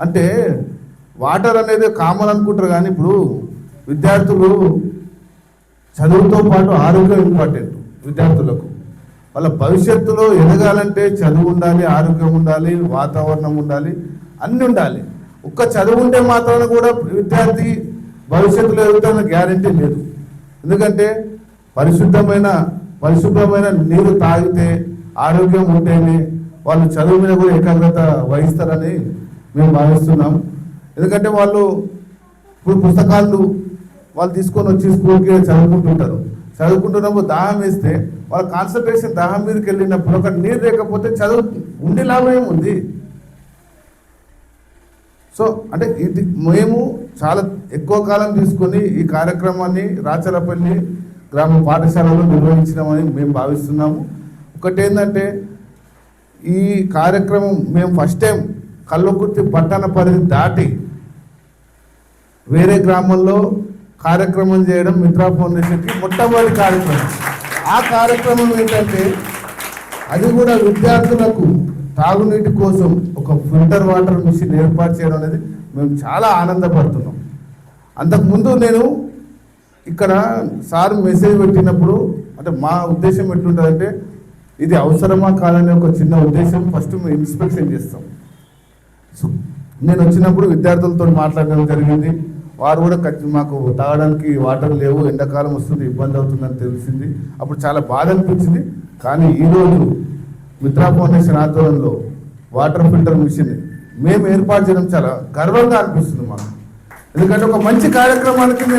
అంటే వాటర్ అనేది కామన్ అనుకుంటారు, కానీ ఇప్పుడు విద్యార్థులు చదువుతో పాటు ఆరోగ్యం ఇంపార్టెంట్. విద్యార్థులకు వాళ్ళ భవిష్యత్తులో ఎదగాలంటే చదువు ఉండాలి, ఆరోగ్యం ఉండాలి, వాతావరణం ఉండాలి, అన్నీ ఉండాలి. ఒక్క చదువు ఉంటే మాత్రాన కూడా విద్యార్థి భవిష్యత్తులో ఎదుగుతున్న గ్యారంటీ లేదు. ఎందుకంటే పరిశుభ్రమైన నీరు తాగితే, ఆరోగ్యం ఉంటేనే వాళ్ళు చదువు మీద కూడా ఏకాగ్రత వహిస్తారని మేము భావిస్తున్నాం. ఎందుకంటే వాళ్ళు ఇప్పుడు పుస్తకాలు వాళ్ళు తీసుకొని వచ్చి స్కూల్కి చదువుకుంటున్నప్పుడు దాహం వేస్తే వాళ్ళ కాన్సన్ట్రేషన్ దాహం మీదకి వెళ్ళినప్పుడు అక్కడ నీరు లేకపోతే చదువు ఉండి లాభం ఏముంది? సో అంటే ఇది మేము చాలా ఎక్కువ కాలం తీసుకొని ఈ కార్యక్రమాన్ని రాచలపల్లి గ్రామ పాఠశాలలో నిర్వహించినామని మేము భావిస్తున్నాము. ఒకటేంటంటే ఈ కార్యక్రమం మేము ఫస్ట్ టైం కల్వకుర్తి పట్టణ పరిధి దాటి వేరే గ్రామంలో కార్యక్రమం చేయడం మిత్రా ఫౌండేషన్కి మొట్టమొదటి కార్యక్రమం. ఆ కార్యక్రమం ఏంటంటే అది కూడా విద్యార్థులకు తాగునీటి కోసం ఒక ఫిల్టర్ వాటర్ మిషన్ ఏర్పాటు చేయడం అనేది మేము చాలా ఆనందపడుతున్నాం. అంతకుముందు నేను ఇక్కడ సార్ మెసేజ్ పెట్టినప్పుడు అంటే మా ఉద్దేశం ఎట్లుంటుందంటే ఇది అవసరమా కాదనే ఒక చిన్న ఉద్దేశం ఫస్ట్ మేము ఇన్స్పెక్షన్ చేస్తాం. సో నేను వచ్చినప్పుడు విద్యార్థులతో మాట్లాడడం జరిగింది. వారు కూడా మాకు తాగడానికి వాటర్ లేవు, ఎండాకాలం వస్తుంది, ఇబ్బంది అవుతుందని తెలిసింది. అప్పుడు చాలా బాధ అనిపించింది. కానీ ఈరోజు మిత్రా ఫౌండేషన్ ఆధ్వర్యంలో వాటర్ ఫిల్టర్ మిషన్ మేము ఏర్పాటు చేయడం చాలా గర్వంగా అనిపిస్తుంది మాకు. ఎందుకంటే ఒక మంచి కార్యక్రమానికి